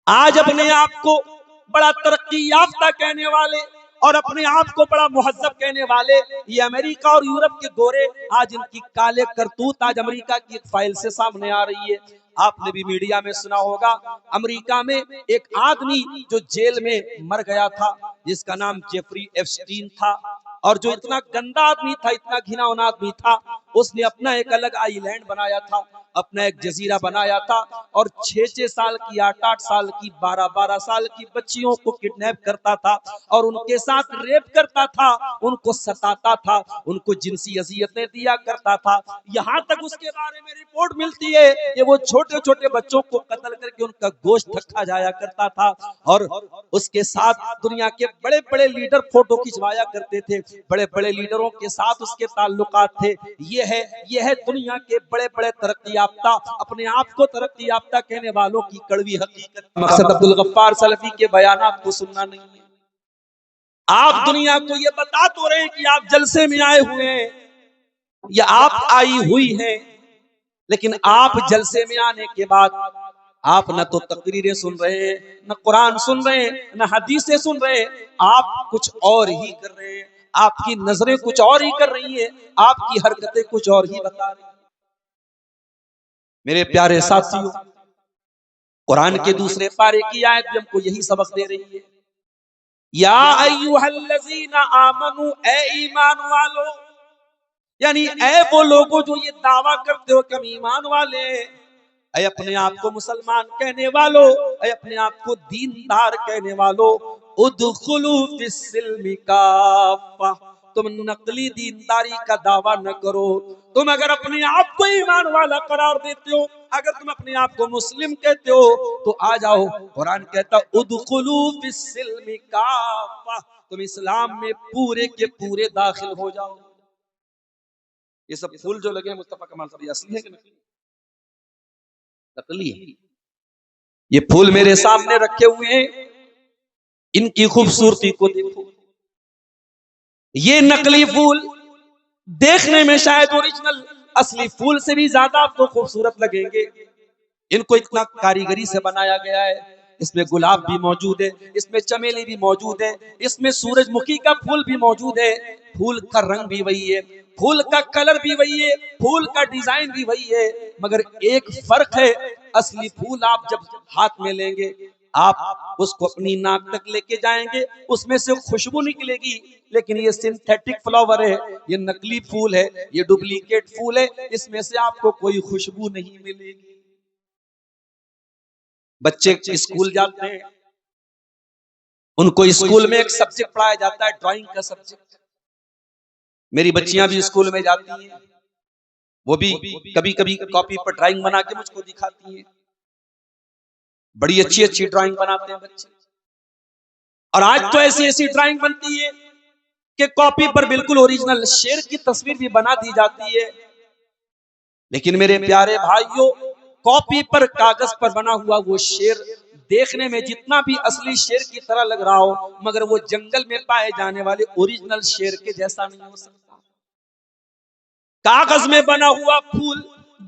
آج اپنے آپ کو بڑا ترقی یافتہ کہنے والے اور اپنے آپ کو بڑا مہذب کہنے والے یہ امریکہ اور یورپ کے گورے، آج ان کی کالے کرتوت آج امریکہ کی ایک فائل سے سامنے آ رہی ہے۔ آپ نے بھی میڈیا میں سنا ہوگا، امریکہ میں ایک آدمی جو جیل میں مر گیا تھا، جس کا نام جیفری ایپسٹین تھا، اور جو اتنا گندا آدمی تھا، اتنا گھناؤنا آدمی تھا، اس نے اپنا ایک الگ آئی لینڈ بنایا تھا، اپنا ایک جزیرہ بنایا تھا، اور 6-6 سال کی 8-8 سال کی 12-12 سال کی بچیوں کو کڈنیپ کرتا تھا اور ان کے ساتھ ریپ کرتا تھا، ان کو ستاتا تھا، ان کو جنسی اذیتیں دیا کرتا تھا۔ یہاں تک اس کے بارے میں رپورٹ ملتی ہے کہ وہ چھوٹے چھوٹے بچوں کو قتل کر کے ان کا گوشت رکھا جایا کرتا تھا، اور اس کے ساتھ دنیا کے بڑے بڑے لیڈر فوٹو کھنچوایا کرتے تھے، بڑے بڑے لیڈروں کے ساتھ اس کے تعلقات تھے۔ یہ ہے دنیا کے بڑے بڑے ترقی یافتہ، اپنے آپ کو ترقی یافتہ کہنے والوں کی کڑوی حقیقت۔ مقصد عبدالغفار سلفی کے بیانات کو سننا نہیں ہے، آپ دنیا کو یہ بتا تو رہے ہیں کہ آپ جلسے میں آئے ہوئے ہیں یا آپ آئی ہوئی ہیں، لیکن آپ جلسے میں آنے کے بعد آپ نہ تو تقریریں سن رہے ہیں، نہ قرآن سن رہے ہیں، نہ حدیثیں سن رہے ہیں، آپ کچھ اور ہی کر رہے ہیں، آپ کی نظریں کچھ اور ہی کر رہی ہیں، آپ کی حرکتیں کچھ اور ہی بتا رہی ہیں۔ میرے پیارے ساتھیو، قرآن کے دوسرے پارے کی آیت بھی ہم کو یہی سبق دے رہی ہے، یا ایھا الذین آمنو، اے ایمان والو، یعنی اے وہ لوگوں جو یہ دعویٰ کرتے ہو کہ ہم ایمان والے ہیں، اے اپنے آپ کو مسلمان کہنے والو، اے اپنے آپ کو دیندار کہنے والو، ادخلوا فی السلم کافہ، تم نقلی دینداری کا دعویٰ نہ کرو۔ تم اگر اپنے آپ کو ایمان والا قرار دیتے ہو، اگر تم اپنے آپ کو مسلم کہتے ہو تو آ جاؤ، قرآن کہتا ادخلوا فی السلم کافہ، تم اسلام میں پورے کے پورے داخل ہو جاؤ۔ یہ سب پھول جو لگے ہیں مصطفیٰ کمال صاحب، یہ اصلی ہے کہ نقلی؟ نقلی ہے۔ یہ پھول میرے سامنے رکھے ہوئے ہیں، ان کی خوبصورتی کو دیکھو۔ یہ نقلی پھول دیکھنے میں شاید اوریجنل اصلی پھول سے بھی زیادہ آپ کو خوبصورت لگیں گے، ان کو اتنا کاریگری سے بنایا گیا ہے۔ اس میں گلاب بھی موجود ہے، اس میں چمیلی بھی موجود ہے، اس میں سورج مکھی کا پھول بھی موجود ہے، پھول کا رنگ بھی وہی ہے، پھول کا کلر بھی وہی ہے، پھول کا ڈیزائن بھی وہی ہے، مگر ایک فرق ہے، اصلی پھول آپ جب ہاتھ میں لیں گے، آپ اس کو اپنی ناک تک لے کے جائیں گے، اس میں سے خوشبو نکلے گی، لیکن یہ سنتھیٹک فلاور ہے، یہ نقلی پھول ہے، یہ ڈپلیکیٹ پھول ہے، اس میں سے آپ کو کوئی خوشبو نہیں ملے گی۔ بچے اسکول جاتے ہیں، ان کو اسکول میں ایک سبجیکٹ پڑھایا جاتا ہے، ڈرائنگ کا سبجیکٹ۔ میری بچیاں بھی اسکول میں جاتی ہیں، وہ بھی کبھی کبھی کاپی پر ڈرائنگ بنا کے مجھ کو دکھاتی ہیں، بڑی اچھی اچھی ڈرائنگ بناتے ہیں بچے۔ اور آج تو ایسی ایسی ڈرائنگ بنتی ہے کہ کاپی پر بالکل اوریجنل شیر کی تصویر بھی بنا دی جاتی ہے، لیکن میرے پیارے بھائیوں، کاپی پر کاغذ پر بنا ہوا وہ شیر دیکھنے میں جتنا بھی اصلی شیر کی طرح لگ رہا ہو، مگر وہ جنگل میں پائے جانے والے اوریجنل شیر کے جیسا نہیں ہو سکتا۔ کاغذ میں بنا ہوا پھول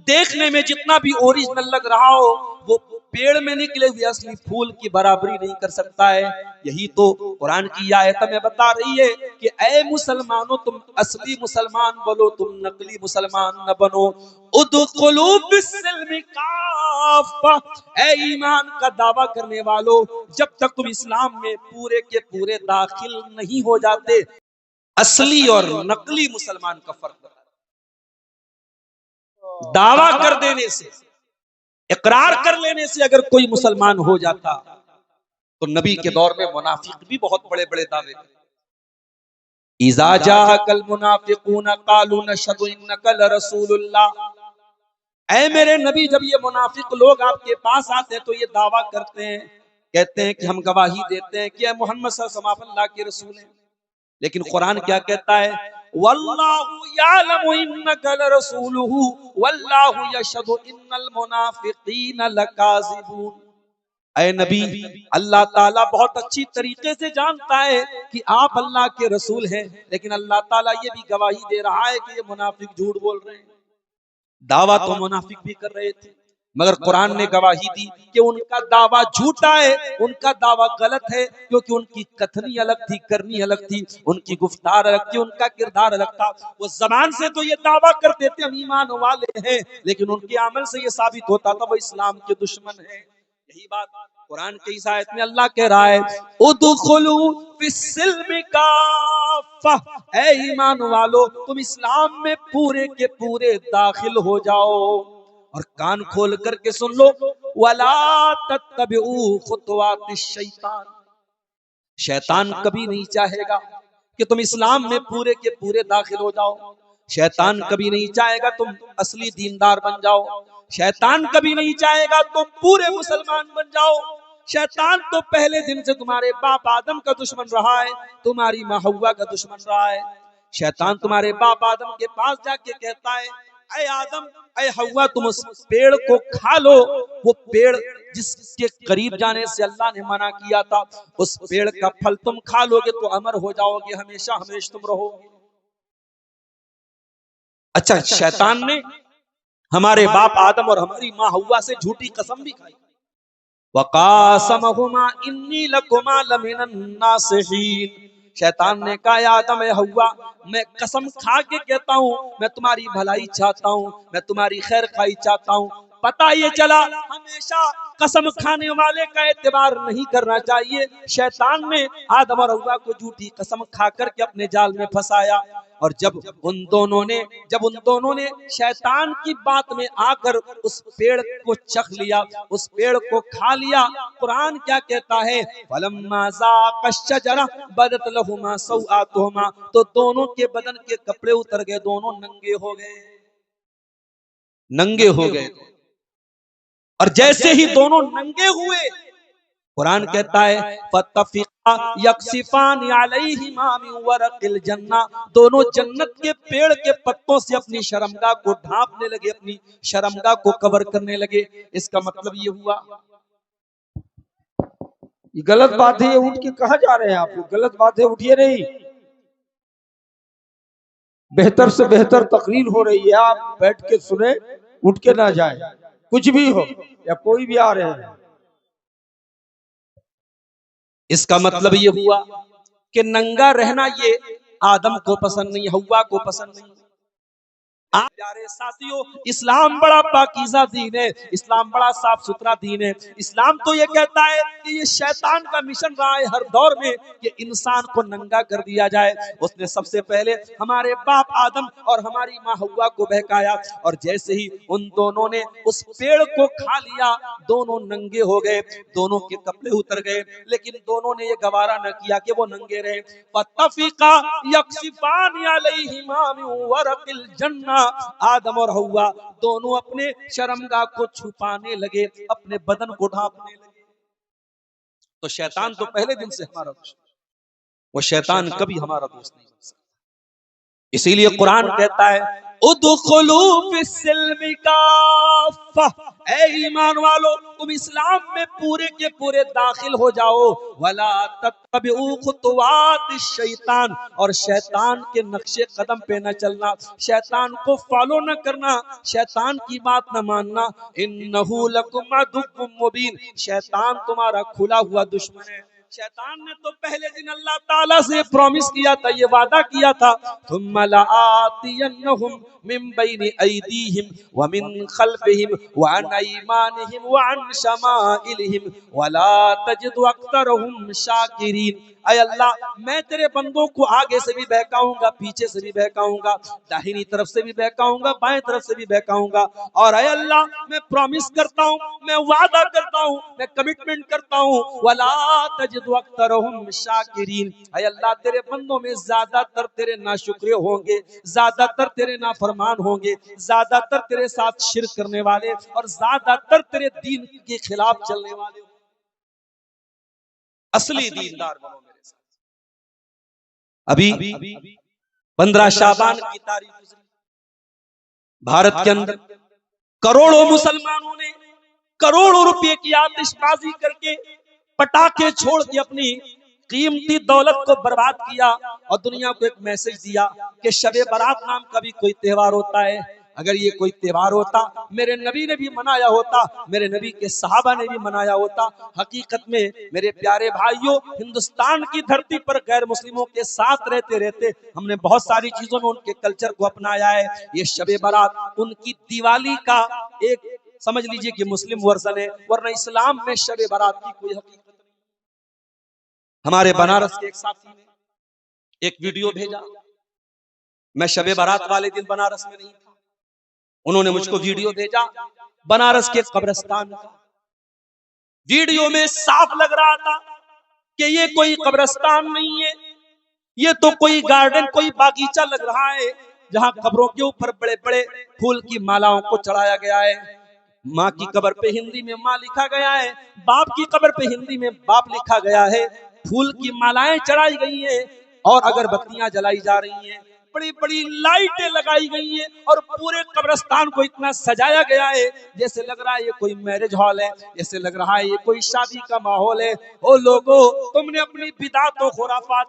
دیکھنے میں جتنا بھی اوریجنل لگ رہا ہو، وہ پیڑ میں نکلے ہوئے اصلی پھول کی برابری نہیں کر سکتا ہے۔ یہی تو قرآن کی آیت میں بتا رہی ہے کہ اے مسلمانوں، تم اصلی مسلمان بنو، تم نقلی مسلمان نہ بنو۔ ادخلوا فی السلم کافہ، اے ایمان کا دعویٰ کرنے والو، جب تک تم اسلام میں پورے کے پورے داخل نہیں ہو جاتے۔ اصلی اور نقلی مسلمان کا فرق بتا، دعویٰ کر دینے سے، اقرار کر لینے سے اگر کوئی مسلمان ہو جاتا، تو نبی کے دور میں منافق بھی بہت بڑے بڑے دعوے کرتے۔ اذا جاءک المنافقون قالوا نشهد انک لرسول اللہ، اے میرے نبی، جب یہ منافق لوگ آپ کے پاس آتے ہیں تو یہ دعویٰ کرتے ہیں، کہتے ہیں کہ ہم گواہی دیتے ہیں کہ اے محمد صلی اللہ علیہ وسلم اللہ کے رسول ہیں، لیکن قرآن کیا کہتا ہے؟ واللہ یعلم انک لرسولہ واللہ یشہد ان المنافقین لکاذبون۔ اے نبی، اللہ تعالیٰ بہت اچھی طریقے سے جانتا ہے کہ آپ اللہ کے رسول ہیں، لیکن اللہ تعالیٰ یہ بھی گواہی دے رہا ہے کہ یہ منافق جھوٹ بول رہے ہیں۔ دعویٰ تو منافق بھی کر رہے تھے، مگر قرآن نے گواہی دی کہ ان کا دعویٰ جھوٹا ہے، ان کا دعویٰ غلط ہے، کیونکہ ان کی کتھنی الگ تھی، کرنی الگ تھی، ان کی گفتار الگ تھی، ان کا کردار الگ تھا۔ وہ زبان سے تو یہ دعویٰ کرتے تھے ہم ایمان والے ہیں، لیکن ان کے عمل سے یہ ثابت ہوتا تھا وہ اسلام کے دشمن ہیں۔ یہی بات قرآن کی اس آیت میں اللہ کہہ رہا ہے ادخلوا فی السلم کافہ، اے ایمان والو تم اسلام میں پورے کے پورے داخل ہو جاؤ، اور کان کھول کر کے سن لو وَلَا تَتَّبِعُوا خُطُوَاتِ الشَّيْطَانِ، شیطان کبھی نہیں چاہے گا کہ تم اسلام میں پورے کے پورے داخل ہو جاؤ، شیطان کبھی نہیں چاہے گا تم اصلی دیندار بن جاؤ، شیطان کبھی نہیں چاہے گا تم پورے مسلمان بن جاؤ۔ شیطان تو پہلے دن سے تمہارے باپ آدم کا دشمن رہا ہے، تمہاری ماں حوا کا دشمن رہا ہے۔ شیطان تمہارے باپ آدم کے پاس جا کے کہتا ہے اے آدم اے حوا تم اس پیڑ کو کھا لو، وہ پیڑ جس کے قریب جانے سے اللہ نے منع کیا تھا، اس پیڑ کا پھل تم کھا لو گے تو امر ہو جاؤ گے، ہمیشہ ہمیشہ تم رہو گے۔ اچھا شیطان نے ہمارے باپ آدم اور ہماری ماں حوا سے جھوٹی قسم بھی کھائی، وَقَاسَمَهُمَا إِنِّي لَكُمَا لَمِنَ النَّاصِحِينَ، شیطان نے کہا یا آدم اے حوا میں قسم کھا کے کہتا ہوں میں تمہاری بھلائی چاہتا ہوں، میں تمہاری خیر خواہی چاہتا ہوں۔ پتہ یہ چلا ہمیشہ قسم کھانے والے کا اعتبار نہیں کرنا چاہیے۔ شیطان نے آدم اور حوا کو جھوٹی قسم کھا کر کے اپنے جال میں پھنسایا، اور جب ان دونوں نے شیطان کی بات میں آ کر اس پیڑ کو چکھ لیا، اس پیڑ کو کھا لیا، قرآن کیا کہتا ہے فَلَمَّا ذَاقَا الشَّجَرَةَ بَدَتْ لَهُمَا سَوْآتُهُمَا، تو دونوں کے بدن کے کپڑے اتر گئے، دونوں ننگے ہو گئے، ننگے ہو گئے۔ اور جیسے ہی دونوں ننگے ہوئے قرآن کہتا ہے فَاتَّفِقَا يَقْصِفَانِ عَلَيْهِمَا مِنْ وَرَقِ الْجَنَّةِ، دونوں جنت کے پیڑ کے پتوں سے اپنی شرمگاہ کو ڈھانپنے لگے، اپنی شرمگاہ کو کور کرنے لگے۔ اس کا مطلب یہ ہوا یہ غلط بات ہے، یہ اٹھ کے کہاں جا رہے ہیں آپ؟ غلط بات ہے، اٹھیے نہیں، بہتر سے بہتر تقریر ہو رہی ہے، آپ بیٹھ کے سنیں، اٹھ کے نہ جائیں، کچھ بھی ہو یا کوئی بھی آ رہے ہیں۔ اس کا مطلب یہ ہوا کہ ننگا رہنا یہ آدم کو پسند نہیں، حوا کو پسند نہیں۔ پیارے ساتھیوں اسلام بڑا پاکیزہ دین ہے، اسلام بڑا صاف ستھرا دین ہے۔ اسلام تو یہ کہتا ہے کہ یہ شیطان کا مشن رہا ہے ہر دور میں کہ انسان کو ننگا کر دیا جائے۔ اس نے سب سے پہلے ہمارے باپ آدم اور ہماری ماں حوا کو بہکایا، اور جیسے ہی ان دونوں نے اس پیڑ کو کھا لیا دونوں ننگے ہو گئے، دونوں کے کپڑے اتر گئے، لیکن دونوں نے یہ گوارا نہ کیا کہ وہ ننگے رہے۔ فَاتَّفِقَا يَقْصِفَانِ عَلَيْهِمَا مِنْ وَرَقِ الْجَنَّةِ، آدم اور حوا دونوں اپنے شرمگاہ کو چھپانے لگے، اپنے بدن کو ڈھانپنے لگے۔ تو شیطان تو پہلے دن سے ہمارا دوست، وہ شیطان کبھی ہمارا دوست نہیں بن سکتا۔ اسی لیے قرآن کہتا ہے ادخلوا فی السلم کافہ، اے ایمان والو تم اسلام میں پورے کے پورے داخل ہو جاؤ، ولا تتبعوا خطوات الشیطان، اور شیطان کے نقش قدم پہ نہ چلنا، شیطان کو فالو نہ کرنا، شیطان کی بات نہ ماننا۔ انہ لکم عدو مبین، شیطان تمہارا کھلا ہوا دشمن ہے۔ شیطان نے تو پہلے دن اللہ تعالیٰ سے پرومس کیا تھا، یہ وعدہ کیا تھا ثم لآتینہم من بین ایدیہم ومن خلفہم وعن ایمانہم وعن شمائلہم ولا تجد اکثرہم شاکرین۔ اے اللہ میں تیرے بندوں کو آگے سے بھی بہکاؤں گا، پیچھے سے بھی بہکاؤں گا، داہنی طرف سے بھی بہکاؤں گا، بائیں طرف سے بھی بہکاؤں گا، اور اے اللہ میں پرومس کرتا ہوں، میں وعدہ کرتا ہوں، میں کمٹمنٹ کرتا ہوں ولا تجد اکثرہم شاکرین، اے اللہ تیرے بندوں میں زیادہ تر تیرے ناشکرے ہوں گے، زیادہ تر تیرے نافرمان ہوں گے، زیادہ تر تیرے ساتھ شرک کرنے والے اور زیادہ تر تیرے دین کے خلاف چلنے والے۔ اصلی دیندار بنو میرے ساتھ۔ ابھی 15 شعبان کی تاریخ گزری، بھارت کے اندر کروڑوں مسلمانوں نے کروڑوں روپے کی آتش بازی کر کے پٹاخے چھوڑ کے اپنی قیمتی دولت کو برباد کیا، اور دنیا کو ایک میسج دیا کہ شب برات نام کا بھی کوئی تہوار ہوتا ہے، اگر یہ کوئی تہوار ہوتا میرے نبی نے بھی منایا ہوتا, میرے نبی کے صحابہ نے بھی منایا ہوتا. حقیقت میں میرے پیارے بھائیوں, ہندوستان کی دھرتی پر غیر مسلموں کے ساتھ رہتے رہتے ہم نے بہت ساری چیزوں میں ان کے کلچر کو اپنایا ہے. یہ شب برات ان کی دیوالی کا ایک سمجھ لیجئے کہ مسلم ورژن ہے, ورنہ اسلام میں شب برات کی کوئی حقیقت نہیں. ہمارے بنارس کے ایک ساتھی نے ایک ویڈیو بھیجا, میں شب برات والے دن بنارس میں نہیں تھا, انہوں نے مجھ کو ویڈیو بھیجا بنارس کے قبرستان کا. ویڈیو میں صاف لگ رہا تھا کہ یہ کوئی قبرستان نہیں ہے, یہ تو کوئی گارڈن, کوئی باغیچہ لگ رہا ہے جہاں قبروں کے اوپر بڑے بڑے پھول کی مالاؤں کو چڑھایا گیا ہے. ماں کی قبر پہ ہندی میں ماں لکھا گیا ہے, باپ کی قبر پہ ہندی میں باپ لکھا گیا ہے, پھول کی مالائیں چڑھائی گئی ہیں اور اگربتیاں جلائی جا رہی ہیں, بڑی بڑی لائٹیں لگائی گئی ہیں اور پورے قبرستان کو اتنا سجایا گیا ہے جیسے لگ رہا ہے یہ کوئی میرج ہال ہے, جیسے لگ رہا ہے یہ کوئی شادی کا ماحول ہے. او لوگو, تم نے اپنی بدعت و خرافات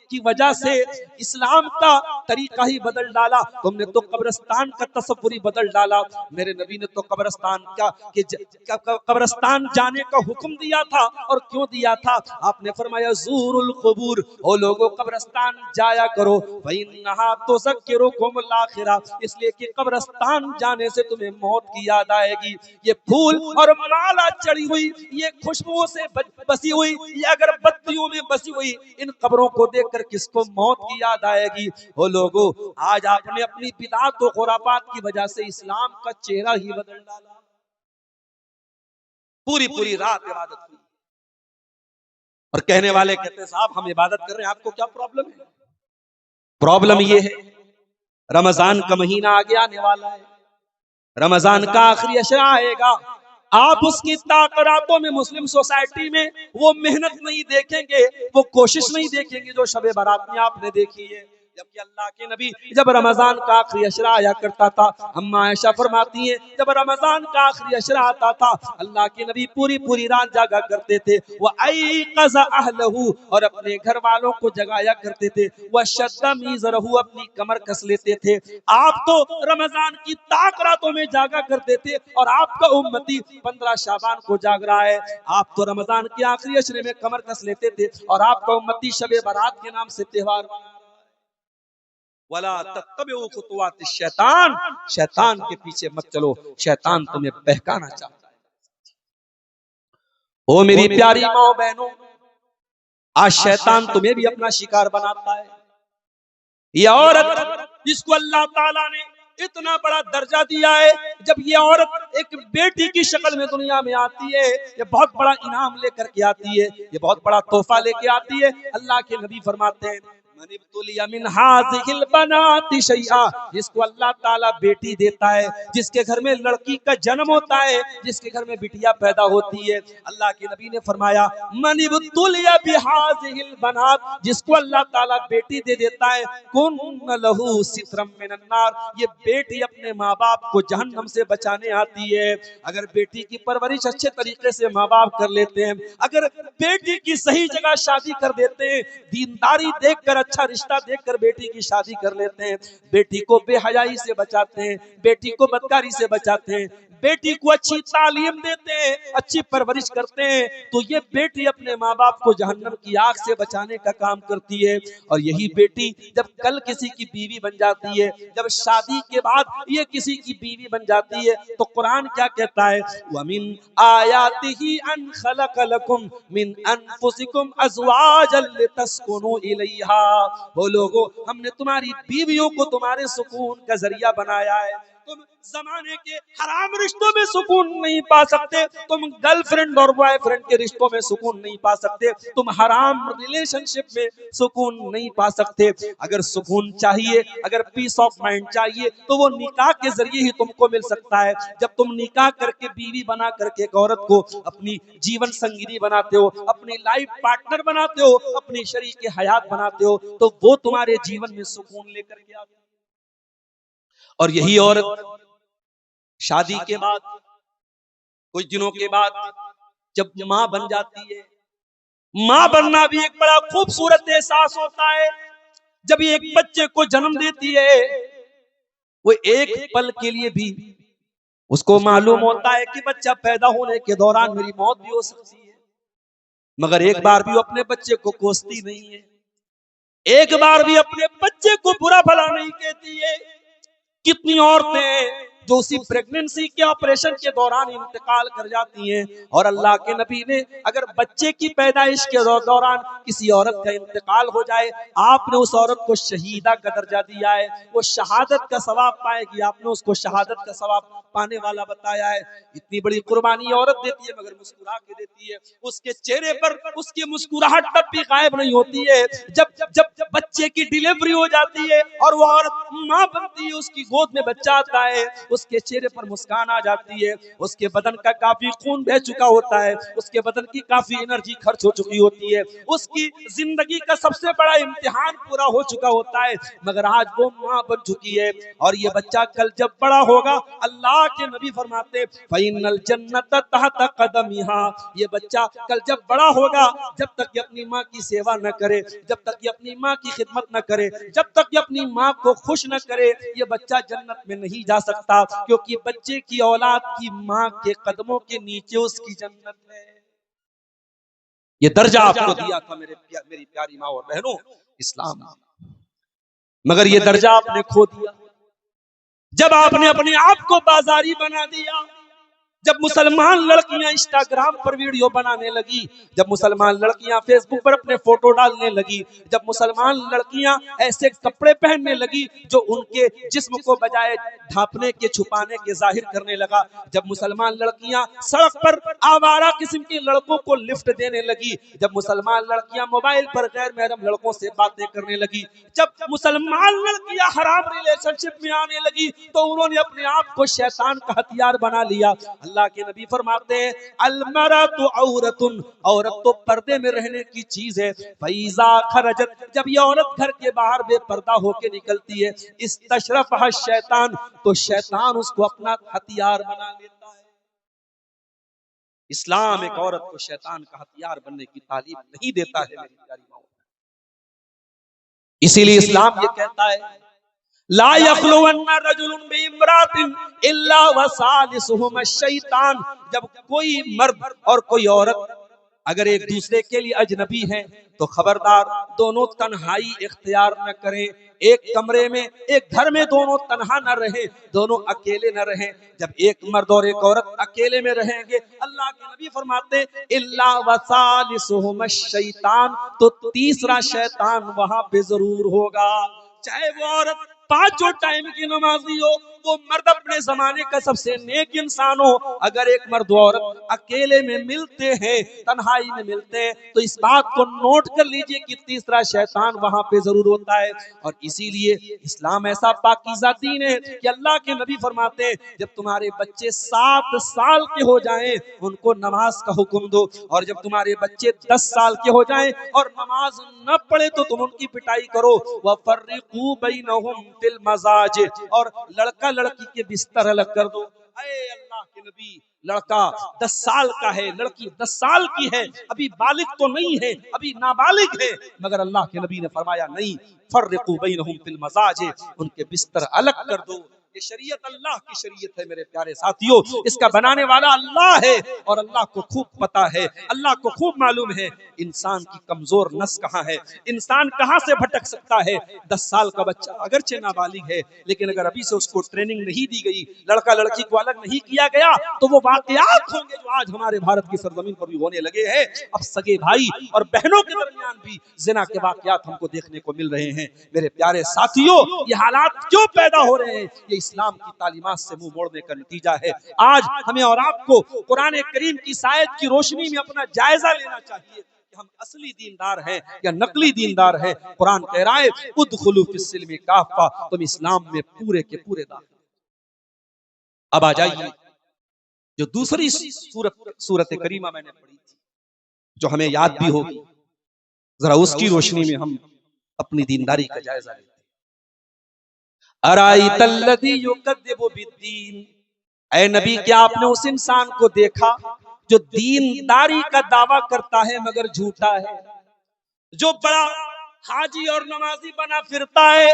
کی وجہ سے اسلام کا طریقہ ہی بدل ڈالا, تم نے تو قبرستان کا تصور ہی بدل ڈالا. میرے نبی نے تو قبرستان جانے کا حکم دیا تھا, اور کیوں دیا تھا؟ آپ نے فرمایا زور القبور, او لوگو قبرستان جایا کرو, فإنہا تذکرکم الآخرہ, اس لیے کہ قبرستان جانے سے تمہیں موت کی یاد آئے گی. یہ پھول اور مالا چڑھی ہوئی, یہ خوشبوؤں سے بسی ہوئی, یہ اگر بتیوں میں بسی ہوئی ان قبروں کو دیکھ کر کس کو موت کی یاد آئے گی؟ وہ لوگوں, آج آپ نے اپنی بدعات و خرافات کی وجہ سے اسلام کا چہرہ ہی بدل ڈالا. پوری رات عبادت ہوئی اور کہنے والے کہتے ہیں صاحب ہم عبادت کر رہے ہیں, آپ کو کیا پرابلم ہے؟ پرابلم یہ ہے رمضان کا مہینہ آگے آنے والا ہے, رمضان کا آخری عشرہ آئے گا, آپ اس کی تاکراتوں میں مسلم سوسائٹی میں وہ محنت نہیں دیکھیں گے, وہ کوشش نہیں دیکھیں گے جو شب برات میں آپ نے دیکھی ہے. جبکہ اللہ کے نبی جب رمضان کا آخری عشرہ آیا کرتا تھا, اما عائشہ فرماتی ہیں جب رمضان کا آخری عشرہ آتا تھا اللہ کے نبی پوری رات جاگا کرتے تھے, وَأَيْقَظَ أَهْلَهُ, اور اپنے گھر والوں کو جگایا کرتے تھے, وَشَدَّ مِيزَرَهُ, اپنی کمر کس لیتے تھے. آپ تو رمضان کی تاک راتوں میں جاگا کرتے تھے اور آپ کا امتی 15 شعبان کو جاگ رہا ہے. آپ تو رمضان کے آخری عشرے میں کمر کس لیتے تھے اور آپ کا امتی شب برات کے نام سے تہوار منا. وَلَا تَتَّبِعُوا خُطُوَاتِ الشَّيْطَانِ, شیطان کے پیچھے مت چلو, شیطان تمہیں بہکانا چاہتا ہے. او میری پیاری ماں بہنوں, آج شیطان تمہیں بھی اپنا شکار بناتا ہے. یہ عورت جس کو اللہ تعالیٰ نے اتنا بڑا درجہ دیا ہے, جب یہ عورت ایک بیٹی کی شکل میں دنیا میں آتی ہے, یہ بہت بڑا انعام لے کر کے آتی ہے, یہ بہت بڑا تحفہ لے کے آتی ہے. اللہ کے نبی فرماتے ہیں من ابتلی من هذه البنات شیئا, جس کو اللہ تعالیٰ بیٹی دیتا ہے, جس کے گھر میں لڑکی کا جنم ہوتا ہے, جس کے گھر میں بٹیا پیدا ہوتی ہے, اللہ کے نبی نے فرمایا من ابتلی بهذه البنات, جس کو اللہ تعالیٰ بیٹی دے دیتا ہے, کن لہ سترا من النار, یہ بیٹی اپنے ماں باپ کو جہنم سے بچانے آتی ہے. اگر بیٹی کی پرورش اچھے طریقے سے ماں باپ کر لیتے ہیں, اگر بیٹی کی صحیح جگہ شادی کر دیتے ہیں, دینداری دیکھ کر اچھا رشتہ دیکھ کر بیٹی کی شادی کر لیتے ہیں, بیٹی کو بے حیائی سے بچاتے ہیں, بیٹی کو بدکاری سے بچاتے ہیں, بیٹی کو اچھی تعلیم دیتے ہیں, اچھی پرورش کرتے ہیں, تو یہ بیٹی اپنے ماں باپ کو جہنم کی آگ سے بچانے کا کام کرتی ہے. اور یہی بیٹی جب کل کسی کی بیوی بن جاتی ہے, جب شادی کے بعد یہ کسی کی بیوی بن جاتی ہے, تو قرآن کیا کہتا ہے, وَمِنْ آيَاتِهِ أَنْ خَلَقَ لَكُمْ مِنْ أَنفُسِكُمْ أَزْوَاجًا لِتَسْكُنُوا إِلَيْهَا, وہ لوگوں ہم نے تمہاری بیویوں کو تمہارے سکون کا ذریعہ بنایا ہے. تم زمانے کے حرام رشتوں میں سکون نہیں پا سکتے, تم گرل فرینڈ اور بوائے فرینڈ کے رشتوں میں سکون نہیں پا سکتے, تم حرام ریلیشن شپ میں سکون نہیں پا سکتے. اگر سکون چاہیے, اگر پیس آف مائنڈ چاہیے, تو وہ نکاح کے ذریعے ہی تم کو مل سکتا ہے. جب تم نکاح کر کے بیوی بنا کر کے ایک عورت کو اپنی جیون سنگینی بناتے ہو, اپنی لائف پارٹنر بناتے ہو, اپنی شریک حیات بناتے ہو, تو وہ تمہارے جیون میں سکون لے کر کے آتے. اور یہی عورت شادی کے بعد کچھ دنوں کے بعد جب ماں بن جاتی ہے, ماں بننا بھی ایک بڑا خوبصورت احساس ہوتا ہے. جب یہ ایک بچے کو جنم دیتی ہے, وہ ایک پل کے لیے بھی اس کو معلوم ہوتا ہے کہ بچہ پیدا ہونے کے دوران میری موت بھی ہو سکتی ہے، مگر ایک بار بھی وہ اپنے بچے کو کوستی نہیں ہے، ایک بار بھی اپنے بچے کو برا بھلا نہیں کہتی ہے۔ کتنی عورتیں ہیں جو اسی پریگننسی کے آپریشن کے دوران انتقال کر جاتی ہیں، اور اللہ کے نبی نے اگر بچے کی پیدائش کے دوران کسی عورت کا انتقال ہو جائے، آپ نے اس عورت کو شہیدہ کا درجہ دیا ہے، وہ شہادت کا ثواب پائے گی، آپ نے اس کو شہادت کا ثواب پانے والا بتایا ہے۔ اتنی بڑی قربانی عورت دیتی ہے مگر مسکرا کے دیتی ہے، اس کے چہرے پر اس کی مسکراہٹ تب بھی غائب نہیں ہوتی ہے جب بچے کی ڈیلیوری ہو جاتی ہے اور وہ عورت ماں بنتی ہے، اس کی گود میں بچہ آتا ہے، اس کے چہرے پر مسکان آ جاتی ہے، اس کے بدن کا کافی خون بہ چکا ہوتا ہے، اس کے بدن کی کافی انرجی خرچ ہو چکی ہوتی ہے، اس کی زندگی کا سب سے بڑا امتحان پورا ہو چکا ہوتا ہے، مگر آج وہ ماں بن چکی ہے، اور یہ بچہ کل جب بڑا ہوگا، اللہ کے نبی فرماتے فَإِنَّ الْجَنَّةَ تَحْتَ قَدَمِهَا، یہ بچہ کل جب بڑا ہوگا، جب تک یہ اپنی ماں کی سیوا نہ کرے، جب تک یہ اپنی ماں کی خدمت نہ کرے، جب تک یہ اپنی ماں کو خوش نہ کرے، یہ بچہ جنت میں نہیں جا سکتا، کیونکہ بچے کی اولاد کی ماں کے قدموں کے نیچے اس کی جنت ہے۔ یہ درجہ آپ کو دیا تھا میری پیاری ماں اور بہنوں اسلام نے، مگر یہ درجہ آپ نے کھو دیا جب آپ نے اپنے آپ کو بازاری بنا دیا، جب مسلمان لڑکیاں انسٹاگرام پر ویڈیو بنانے لگی، جب مسلمان لڑکیاں فیس بک پر اپنے فوٹو ڈالنے لگی، جب مسلمان لڑکیاں ایسے کپڑے پہننے لگی جو ان کے جسم کو بجائے ڈھانپنے کے چھپانے کے ظاہر کرنے لگا، جب مسلمان لڑکیاں سڑک پر آوارہ قسم کے لڑکوں کو لفٹ دینے لگی، جب مسلمان لڑکیاں موبائل پر غیر محرم لڑکوں سے باتیں کرنے لگی، جب مسلمان لڑکیاں حرام ریلیشن شپ میں آنے لگی، تو انہوں نے اپنے آپ کو شیطان کا ہتھیار بنا لیا۔ اللہ کے نبی فرماتے ہیں المرأۃ عورۃ، عورت تو پردے میں رہنے کی چیز ہے، فَإِذَا خَرَجَتْ، جب یہ عورت گھر کے باہر بے پردہ ہو کے نکلتی ہے، استشرفها الشیطان، تو شیطان اس کو اپنا ہتھیار بنا لیتا ہے۔ اسلام ایک عورت کو شیطان کا ہتھیار بننے کی تعلیم نہیں دیتا ہے میری پیاری ماں، اسی لیے اسلام یہ کہتا ہے لا یخلون رجل بامرأۃ الا وثالثهما الشیطان، جب کوئی مرد اور کوئی عورت اگر ایک دوسرے کے لیے اجنبی ہیں تو خبردار دونوں تنہائی اختیار نہ کریں، ایک کمرے میں ایک گھر میں دونوں تنہا نہ رہیں، دونوں اکیلے نہ رہیں۔ جب ایک مرد اور ایک عورت اکیلے میں رہیں گے، اللہ کے نبی فرماتے الا وثالثهما الشیطان، تو تیسرا شیطان وہاں پہ ضرور ہوگا، چاہے وہ عورت پانچوں ٹائم کی نمازی ہو، وہ مرد اپنے زمانے کا سب سے نیک انسان ہو، اگر ایک مرد و عورت اکیلے میں ملتے ہیں، تنہائی میں ملتے ہیں، تو اس بات کو نوٹ کر لیجئے کہ تیسرا شیطان وہاں پہ ضرور ہوتا ہے۔ اور اسی لیے اسلام ایسا پاکیزہ دین ہے کہ اللہ کے نبی فرماتے ہیں جب تمہارے بچے 7 سال کے ہو جائیں ان کو نماز کا حکم دو، اور جب تمہارے بچے 10 سال کے ہو جائیں اور نماز نہ پڑھے تو تم ان کی پٹائی کرو، وَفَرِّقُوا بَيْنَهُمْ فِي الْمَضَاجِعِ، اور لڑکا لڑکی کے بستر الگ کر دو۔ اے اللہ کے نبی، لڑکا 10 سال کا ہے، لڑکی 10 سال کی ہے، ابھی بالغ تو نہیں ہے، ابھی نابالغ ہے، مگر اللہ کے نبی نے فرمایا نہیں، فرقوا بینہم فی المضاجع، ان کے بستر الگ کر دو۔ یہ شریعت اللہ کی شریعت ہے میرے پیارے ساتھیوں، اس کا بنانے والا اللہ ہے، اور اللہ کو خوب پتا ہے، اللہ کو خوب معلوم ہے انسان کی کمزور نس کہاں ہے، انسان کہاں سے بھٹک سکتا ہے۔ 10 سال کا بچہ اگرچہ نابالغ ہے، لیکن اگر ابھی سے اس کو ٹریننگ نہیں دی گئی، لڑکا لڑکی کو الگ نہیں کیا گیا، تو وہ واقعات ہوں گے جو آج ہمارے بھارت کی سرزمین پر بھی ہونے لگے ہیں۔ اب سگے بھائی اور بہنوں کے درمیان بھی زنا کے واقعات ہم کو دیکھنے کو مل رہے ہیں۔ میرے پیارے ساتھیوں، یہ حالات کیوں پیدا ہو رہے ہیں؟ یہ اسلام کی تعلیمات سے منہ موڑنے کا نتیجہ ہے۔ آج ہمیں اور آپ کو قرآن کریم کی آیت کی روشنی میں اپنا جائزہ لینا چاہیے کہ ہم اصلی دیندار ہیں یا نقلی دیندار ہیں۔ قرآن کہہ رہا ہے ادخلوا فی السلم کافہ، تم اسلام میں پورے کے پورے داخل۔ اب آ جائیے جو دوسری سورت کریمہ میں نے پڑھی تھی جو ہمیں یاد بھی ہوگی، ذرا اس کی روشنی میں ہم اپنی دینداری کا جائزہ لیتے ہیں۔ ارائیت الذی یکذب بالدین، اے نبی کیا آپ نے اس انسان کو دیکھا جو دینداری کا دعویٰ کرتا ہے مگر جھوٹا ہے، جو بڑا حاجی اور نمازی بنا پھرتا ہے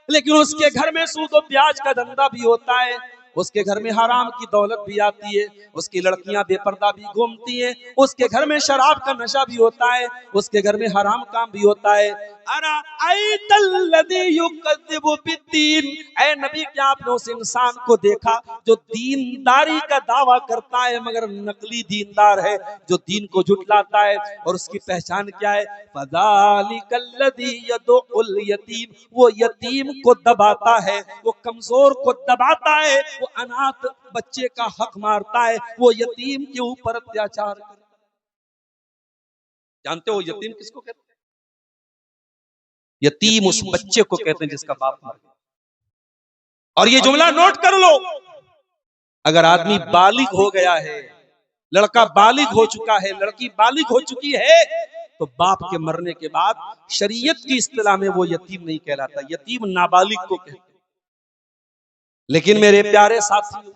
لیکن اس کے گھر میں سود و بیاج کا دھندا بھی ہوتا ہے، اس کے گھر میں حرام کی دولت بھی آتی ہے، اس کی لڑکیاں بے پردہ بھی گھومتی ہیں، اس کے گھر میں شراب کا نشہ بھی ہوتا ہے، اس کے گھر میں حرام کام بھی ہوتا ہے۔ ارأیت الذی یکذب بالدین، اے نبی کیا آپ نے اس انسان کو دیکھا جو دینداری کا دعویٰ کرتا ہے مگر نقلی دیندار ہے، جو دین کو جھٹلاتا ہے، اور اس کی پہچان کیا ہے؟ فذالک الذی یدع الیتیم، وہ یتیم کو دباتا ہے، وہ کمزور کو دباتا ہے، وہ اناتھ بچے کا حق مارتا ہے، وہ یتیم کے اوپر اتیاچار کرتا ہے۔ جانتے ہو یتیم کس کو کہتے ہیں؟ یتیم اس بچے کو کہتے ہیں جس کا باپ مر گیا۔ اور یہ جملہ نوٹ کر لو، اگر آدمی بالغ ہو گیا ہے، لڑکا بالغ ہو چکا ہے، لڑکی بالغ ہو چکی ہے، تو باپ کے مرنے کے بعد شریعت کی اصطلاح میں وہ یتیم نہیں کہلاتا، یتیم نابالغ کو کہتے ہیں۔ لیکن میرے پیارے ساتھیو،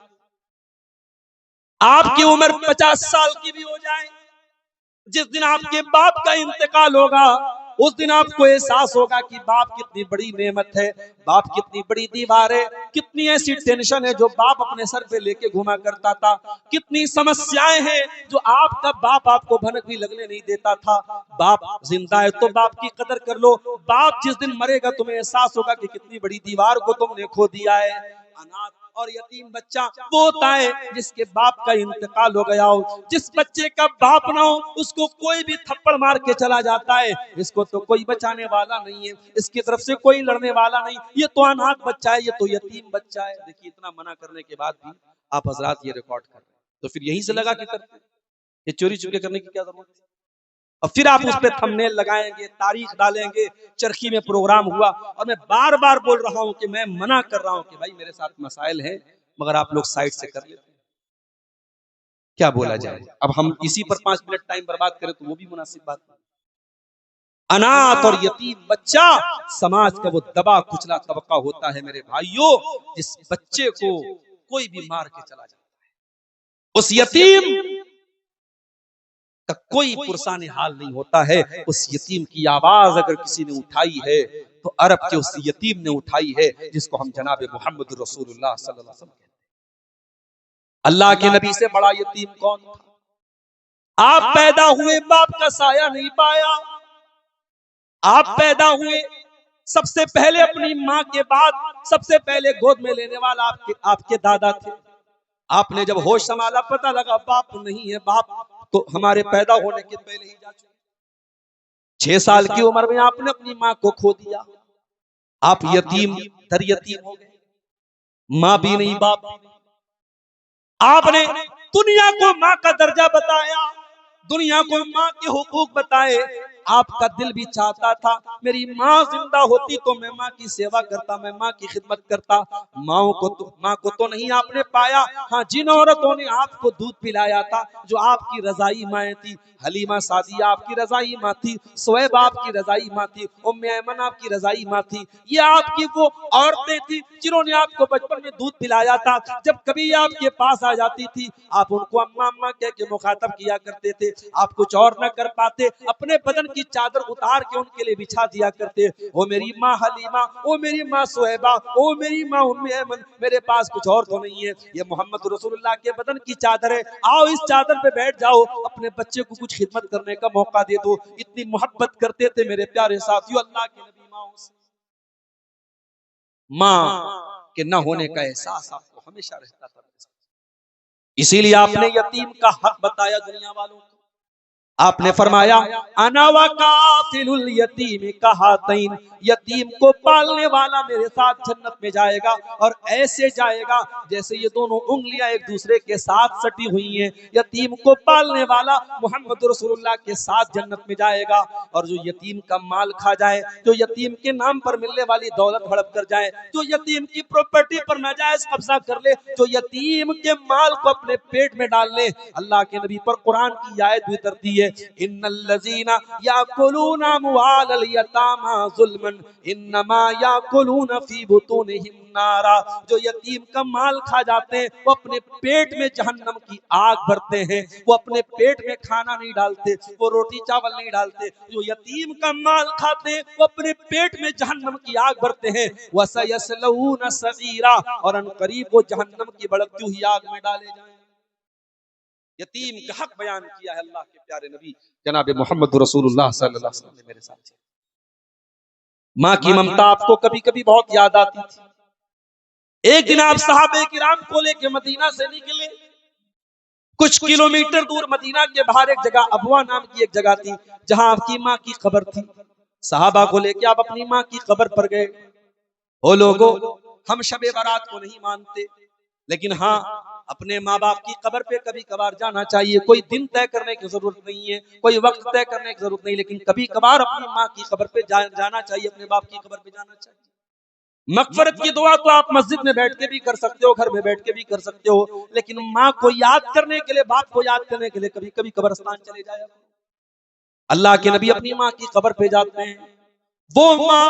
آپ کی عمر 50 سال کی بھی ہو جائے، جس دن آپ کے باپ کا انتقال ہوگا اس دن آپ کو احساس ہوگا کہ باپ کتنی بڑی نعمت ہے، باپ کتنی بڑی دیوار ہے، کتنی ایسی ٹینشن ہے جو باپ اپنے سر پہ لے کے گھوما کرتا تھا، کتنی سمسیایں ہیں جو آپ کا باپ آپ کو بھنک بھی لگنے نہیں دیتا تھا۔ باپ زندہ ہے تو باپ کی قدر کر لو، باپ جس دن مرے گا تمہیں احساس ہوگا کہ کتنی بڑی دیوار کو تم نے کھو دیا ہے۔ اناتھ اور یتیم بچہ وہ ہوتا ہے جس کے باپ کا انتقال ہو گیا ہو، جس بچے کا باپ نہ ہو اس کو کوئی بھی تھپڑ مار کے چلا جاتا ہے، اس کو تو کوئی بچانے والا نہیں ہے، اس کی طرف سے کوئی لڑنے والا نہیں، یہ تو اناتھ بچہ ہے، یہ تو یتیم بچہ ہے۔ دیکھیے اتنا منع کرنے کے بعد بھی آپ حضرات یہ ریکارڈ کر رہے ہیں، تو پھر یہیں سے لگا کے کرتے ہیں، یہ چوری چکے کرنے کی کیا ضرورت ہے؟ اور پھر آپ اس پہ تھمبنیل لگائیں گے، تاریخ ڈالیں گے، چرخی میں پروگرام ہوا، اور میں بار بار بول رہا ہوں کہ میں منع کر رہا ہوں کہ بھائی میرے ساتھ مسائل ہیں مگر آپ لوگ سائٹ سے کر لیتے ہیں، کیا بولا جائے؟ اب ہم اسی پر 5 منٹ ٹائم برباد کریں تو وہ بھی مناسب بات ہے۔ اناتھ اور یتیم بچہ سماج کا وہ دبا کچلا طبقہ ہوتا ہے میرے بھائیوں، جس بچے کو کوئی بھی مار کے چلا جاتا ہے، اس یتیم کا کوئی پرسان حال نہیں ہوتا ہے۔ اس یتیم کی آواز اگر کسی نے اٹھائی ہے تو عرب کے اس یتیم نے اٹھائی ہے جس کو ہم جناب محمد رسول اللہ صلی اللہ علیہ وسلم کہتے ہیں۔ اللہ کے نبی سے بڑا یتیم کون تھا؟ آپ پیدا ہوئے باپ کا سایہ نہیں پایا، آپ پیدا ہوئے سب سے پہلے اپنی ماں کے بعد سب سے پہلے گود میں لینے والا آپ کے دادا تھے۔ آپ نے جب ہوش سنبھالا پتہ لگا باپ نہیں ہے، باپ تو ہمارے پیدا ہونے کے پہلے ہی جا چکے۔ 6 سال کی عمر میں آپ نے اپنی ماں کو کھو دیا، آپ یتیم در یتیم ہو گئے، ماں بھی نہیں باپ بھی نہیں۔ آپ نے دنیا کو ماں کا درجہ بتایا، دنیا کو ماں کے حقوق بتائے۔ آپ کا دل بھی چاہتا تھا میری ماں زندہ ہوتی تو میں ماں کی سیوا کرتا، میں ماں کی خدمت کرتا۔ ماں کو تو نہیں آپ نے پایا، ہاں جن عورتوں نے آپ کو دودھ پلایا تھا جو آپ کی رضائی مائیں تھی، حلیمہ سعدیہ آپ کی رضائی ماں تھی، سویب آپ کی رضائی ماں تھی، ام ایمن آپ کی رضائی ماں تھی، یہ آپ کی وہ عورتیں تھی جنہوں نے آپ کو بچپن میں دودھ پلایا تھا۔ جب کبھی آپ کے پاس آ جاتی تھی آپ ان کو اماں اماں کہہ کے مخاطب کیا کرتے تھے، آپ کچھ اور نہ کر پاتے اپنے بدن کی چادر اتار کے ان کے لیے بچھا دیا کرتے، او میری ماں حلیمہ، او میری ماں سویبہ، او میری ماں ام ایمن، میرے پاس کچھ اور تو نہیں ہے، یہ محمد رسول اللہ کے بدن کی چادر ہے، آؤ اس چادر پہ بیٹھ جاؤ، اپنے بچے کو کچھ خدمت کرنے کا موقع دے دو۔ اتنی محبت کرتے تھے میرے پیارے ساتھیو اللہ کے نبی ماں سے۔ ماں کے نہ ہونے کا احساس آپ کو ہمیشہ رہتا تھا، اسی لیے آپ نے یتیم کا حق بتایا دنیا والوں کو۔ آپ نے فرمایا انا وکافل الیتیم کہاتین، یتیم کو پالنے والا میرے ساتھ جنت میں جائے گا، اور ایسے جائے گا جیسے یہ دونوں انگلیاں ایک دوسرے کے ساتھ سٹی ہوئی ہیں۔ یتیم کو پالنے والا محمد رسول اللہ کے ساتھ جنت میں جائے گا، اور جو یتیم کا مال کھا جائے، جو یتیم کے نام پر ملنے والی دولت ہڑپ کر جائے، جو یتیم کی پراپرٹی پر ناجائز قبضہ کر لے، جو یتیم کے مال کو اپنے پیٹ میں ڈال لے، اللہ کے نبی پر قرآن کی آیت بھی اترتی ہے ان الذین یاکلون اموال الیتامی ظلما انما یاکلون فی بطونہم نارا، جو یتیم کا مال کھا جاتے ہیں وہ اپنے پیٹ میں جہنم کی آگ بھرتے ہیں، وہ اپنے پیٹ میں کھانا نہیں ڈالتے، وہ روٹی چاول نہیں ڈالتے، جو یتیم کا مال کھاتے ہیں وہ اپنے پیٹ میں جہنم کی آگ بھرتے ہیں، وَسَيَصْلَوْنَ سَعِيرًا، اور ان قریب وہ جہنم کی بھڑکتی ہوئی آگ میں ڈالے جائیں۔ یتیم کا حق بیان کیا ہے اللہ کے پیارے نبی جناب محمد رسول اللہ صلی اللہ علیہ وسلم نے میرے ساتھ۔ ماں کی ممتا آپ کو کبھی کبھی بہت یاد آتی تھی۔ ایک دن آپ صحابہ کرام کو لے کے مدینہ سے نکلے، کچھ کلومیٹر دور مدینہ کے باہر ایک جگہ ابوا نام کی ایک جگہ تھی جہاں آپ کی ماں کی قبر تھی۔ صحابہ کو لے کے آپ اپنی ماں کی قبر پر گئے۔ او لوگو، ہم شب برات کو نہیں مانتے، لیکن ہاں اپنے ماں باپ کی قبر پہ کبھی کبھار جانا چاہیے۔ کوئی دن طے کرنے کی ضرورت نہیں ہے، کوئی وقت طے کرنے کی ضرورت نہیں، لیکن کبھی کبھار اپنی ماں کی قبر پہ جانا چاہیے، اپنے باپ کی قبر پہ جانا چاہیے۔ مغفرت کی دعا تو آپ مسجد میں بیٹھ کے بھی کر سکتے ہو، گھر میں بیٹھ کے بھی کر سکتے ہو، لیکن ماں کو یاد کرنے کے لیے، باپ کو یاد کرنے کے لیے کبھی کبھی قبرستان چلے جایا۔ اللہ کے نبی اپنی ماں کی قبر پہ جاتے ہیں، وہ ماں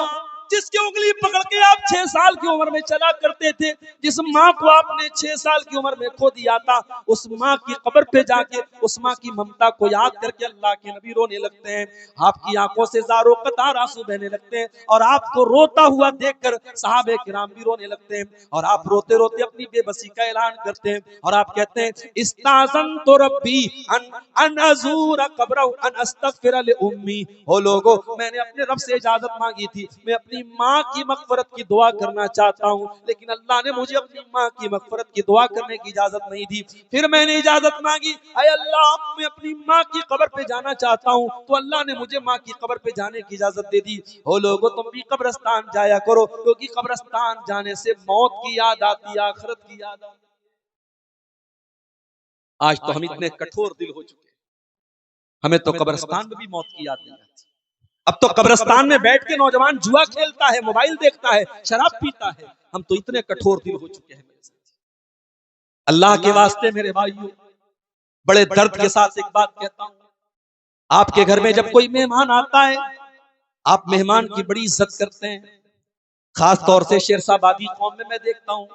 جس کی انگلی پکڑ کے آپ 6 سال کی عمر میں چلا کرتے تھے، جس ماں کو آپ نے 6 سال کی عمر میں کھو دیا تھا، اس ماں کی قبر پہ جا کے اس ماں کی ممتا کو یاد کر کے اللہ کے نبی رونے لگتے ہیں۔ آپ کی آنکھوں سے زاروں قطار آنسو بہنے لگتے ہیں، اور آپ کو روتا ہوا دیکھ کر صحابہ کرام بھی رونے لگتے ہیں، اور آپ روتے روتے اپنی بے بسی کا اعلان کرتے ہیں، اور آپ کہتے ہیں استاذنت ربی ان ازور قبرہ ان استغفر لأمی۔ او لوگو، میں نے اپنے رب سے اجازت مانگی تھی، میں اپنی ماں کی مغفرت کی دعا کرنا چاہتا ہوں، لیکن اللہ نے مجھے اپنی ماں کی مغفرت کی دعا کرنے کی اجازت نہیں دی۔ پھر میں نے اجازت مانگی، اے اللہ میں اپنی ماں کی قبر پہ جانا چاہتا ہوں، تو اللہ نے مجھے ماں کی قبر پہ جانے کی اجازت دے دی۔ او لوگو، تم بھی قبرستان جایا کرو، کیونکہ قبرستان جانے سے موت کی یاد آتی ہے، آخرت کی یاد آتی ہے۔ آج تو ہم اتنے کٹھور دل ہو چکے ہیں، ہمیں تو قبرستان میں بھی موت کی یاد نہیں آتی۔ اب تو قبرستان میں بیٹھ کے نوجوان جوا کھیلتا ہے، موبائل دیکھتا ہے، شراب پیتا ہے، ہم تو اتنے کٹھور دل ہو چکے ہیں۔ اللہ کے واسطے میرے بھائیوں، بڑے درد کے ساتھ ایک بات کہتا ہوں، آپ کے گھر میں جب کوئی مہمان آتا ہے، آپ مہمان کی بڑی عزت کرتے ہیں، خاص طور سے شیرشاہ آبادی قوم میں دیکھتا ہوں،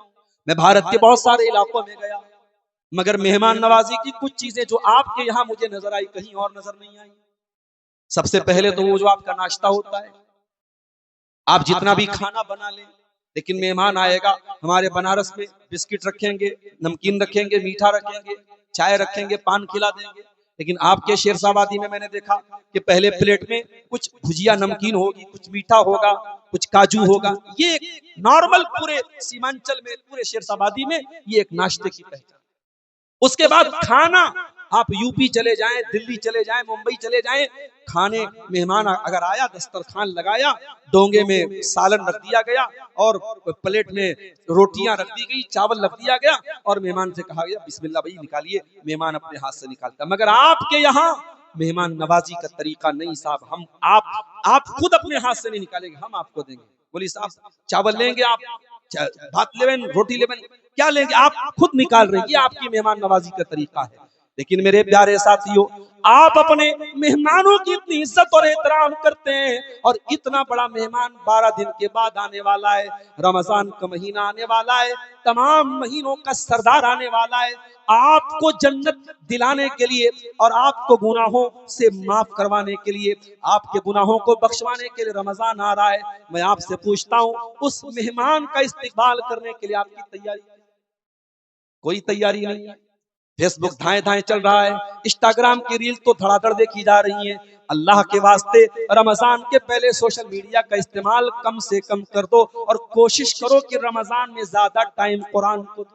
میں بھارت کے بہت سارے علاقوں میں گیا، مگر مہمان نوازی کی کچھ چیزیں جو آپ کے یہاں مجھے نظر آئی، کہیں اور نظر نہیں آئی۔ سب سے پہلے تو وہ جو آپ کا ناشتہ ہوتا ہے، آپ جتنا بھی کھانا بنا لیں، لیکن مہمان آئے گا، ہمارے بنارس میں بسکٹ رکھیں گے، نمکین رکھیں گے، میٹھا رکھیں گے، چائے رکھیں گے، پان کھلا دیں گے، لیکن آپ کے شیرشاہ آبادی میں نے دیکھا کہ پہلے پلیٹ میں کچھ بھجیا نمکین ہوگی، کچھ میٹھا ہوگا، کچھ کاجو ہوگا۔ یہ نارمل پورے سیمانچل میں، پورے شیرشاہ آبادی میں یہ ایک ناشتے کی پہچان۔ اس کے بعد کھانا، آپ یو پی چلے جائیں، دلی چلے جائیں، ممبئی چلے جائیں، کھانے مہمان اگر آیا، دسترخوان لگایا، ڈونگے میں سالن رکھ دیا گیا، اور پلیٹ میں روٹیاں رکھ دی گئی، چاول رکھ دیا گیا، اور مہمان سے کہا گیا بسم اللہ بھائی نکالیے، مہمان اپنے ہاتھ سے نکالتا۔ مگر آپ کے یہاں مہمان نوازی کا طریقہ نہیں صاحب، آپ خود اپنے ہاتھ سے نہیں نکالیں گے، ہم آپ کو دیں گے۔ بولی صاحب چاول لیں گے، آپ بھات لے بین، روٹی لے بین، کیا لیں گے؟ آپ خود نکال رہے ہیں، یہ آپ کی مہمان نوازی کا طریقہ ہے۔ لیکن میرے پیارے ساتھیوں، آپ اپنے مہمانوں کی اتنی عزت اور احترام کرتے ہیں، اور اتنا بڑا مہمان 12 دن کے بعد آنے والا ہے، رمضان کا مہینہ آنے والا ہے، تمام مہینوں کا سردار آنے والا ہے، آپ کو جنت دلانے کے لیے اور آپ کو گناہوں سے معاف کروانے کے لیے، آپ کے گناہوں کو بخشوانے کے لیے رمضان آ رہا ہے۔ میں آپ سے پوچھتا ہوں، اس مہمان کا استقبال کرنے کے لیے آپ کی تیاری؟ کوئی تیاری نہیں ہے۔ فیس بک دھائیں دھائیں چل رہا ہے، انسٹاگرام کی ریل تو دھڑا دھڑ دیکھی جا رہی ہیں۔ اللہ کے واسطے رمضان کے پہلے سوشل میڈیا کا استعمال کم سے کم کر دو، اور کوشش کرو کہ رمضان میں زیادہ ٹائم قرآن کو دو۔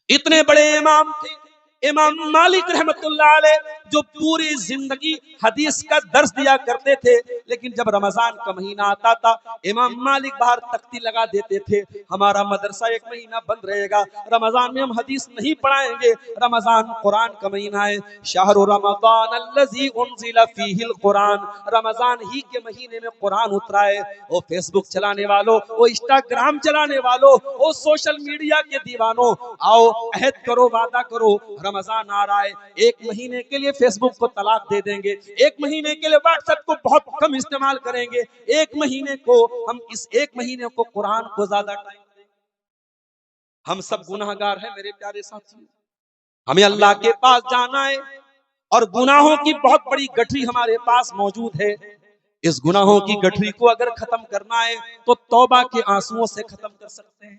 اتنے بڑے امام تھے امام مالک رحمت اللہ علیہ، جو پوری زندگی حدیث کا درس دیا کرتے تھے، لیکن جب رمضان کا مہینہ آتا تھا امام مالک باہر تختی لگا دیتے تھے، ہمارا مدرسہ ایک مہینہ بند رہے گا، رمضان میں ہم حدیث نہیں پڑھائیں گے، رمضان قرآن کا مہینہ ہے، شہر رمضان الذی انزل فیہ القرآن، رمضان ہی کے مہینے میں قرآن اترا ہے۔ وہ فیس بک چلانے والوں، وہ انسٹاگرام چلانے والوں، وہ سوشل میڈیا کے دیوانوں، آؤ عہد کرو، وعدہ کرو، رمضان آ رہا ہے، 1 مہینے کے لیے فیس بک کو طلاق دے دیں گے، 1 مہینے کے لیے واٹس ایپ کو بہت کم استعمال کریں گے، 1 مہینے کو ہم اس 1 مہینے کو قرآن کو زیادہ ٹائم دیں گے۔ ہم سب گناہگار ہیں میرے پیارے ساتھیوں، ہمیں اللہ کے پاس جانا ہے اور گناہوں کی بہت بڑی گٹھری ہمارے پاس موجود ہے۔ اس گناہوں کی گٹھری کو اگر ختم کرنا ہے تو توبہ کے آنسوؤں سے ختم کر سکتے ہیں۔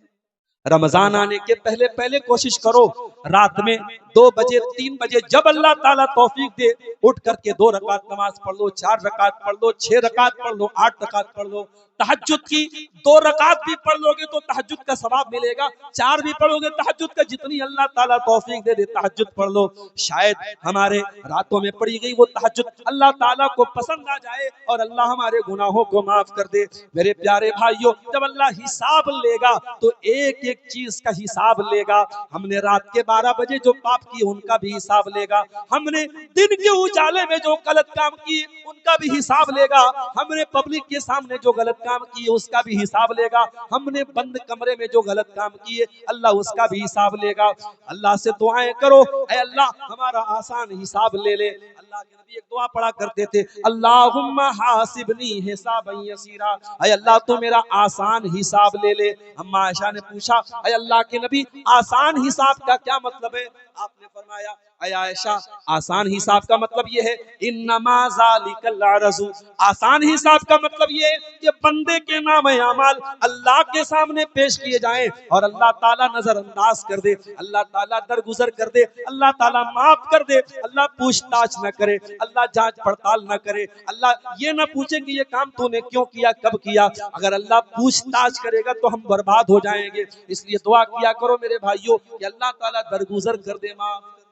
رمضان آنے کے پہلے پہلے کوشش کرو، رات میں 2 بجے 3 بجے جب اللہ تعالیٰ توفیق دے اٹھ کر کے 2 رکعت نماز پڑھ لو، 4 رکعت پڑھ لو، 6 رکعت پڑھ لو، 8 رکعت پڑھ لو۔ تہجد کی 2 رکعت بھی پڑھ لو گے تو تہجد کا ثواب ملے گا، 4 بھی پڑھو گے تہجد کا، جتنی اللہ تعالیٰ توفیق دے دے تہجد پڑھ لو۔ شاید ہمارے راتوں میں پڑھی گئی وہ تہجد اللہ تعالیٰ کو پسند آ جائے اور اللہ ہمارے گناہوں کو معاف کر دے۔ میرے پیارے بھائیوں، جب اللہ حساب لے گا تو ایک ایک چیز کا حساب لے گا۔ ہم نے رات کے 12 بجے جو پاپ کیے ان کا بھی حساب لے گا، ہم نے دن کے اجالے میں جو غلط کام کیے ان کا بھی حساب لے گا، ہم نے پبلک کے سامنے جو غلط کام کیے اس کا بھی حساب لے گا، ہم نے بند کمرے میں جو غلط کام کیے اللہ اس کا بھی حساب لے گا۔ اللہ سے دعائیں کرو، اے اللہ ہمارا آسان حساب لے لے۔ اللہ کے نبی ایک دعا پڑھا کرتے تھے، اللہم حاسبنی حسابا یسیرا، اے اللہ تو میرا آسان حساب لے لے۔ اما عائشہ نے پوچھا، اے اللہ کے نبی آسان حساب کا کیا مطلب ہے؟ آپ نے فرمایا، اے عائشہ آسان حساب کا مطلب یہ ہے انما ذالک العرض، آسان حساب کا مطلب یہ ہے کہ بندے کے نام اعمال اللہ کے سامنے پیش کیے جائیں اور اللہ تعالیٰ نظر انداز کر دے، اللہ تعالیٰ درگزر کر دے، اللہ تعالیٰ معاف کر دے، اللہ پوچھ تاچھ نہ کرے، اللہ جانچ پڑتال نہ کرے، اللہ یہ نہ پوچھے کہ یہ کام تو نے کیوں کیا، کب کیا۔ اگر اللہ پوچھ تاچھ کرے گا تو ہم برباد ہو جائیں گے۔ اس لیے دعا کیا کرو میرے بھائیوں کہ اللہ تعالیٰ درگزر کر دے، معاف کر دے۔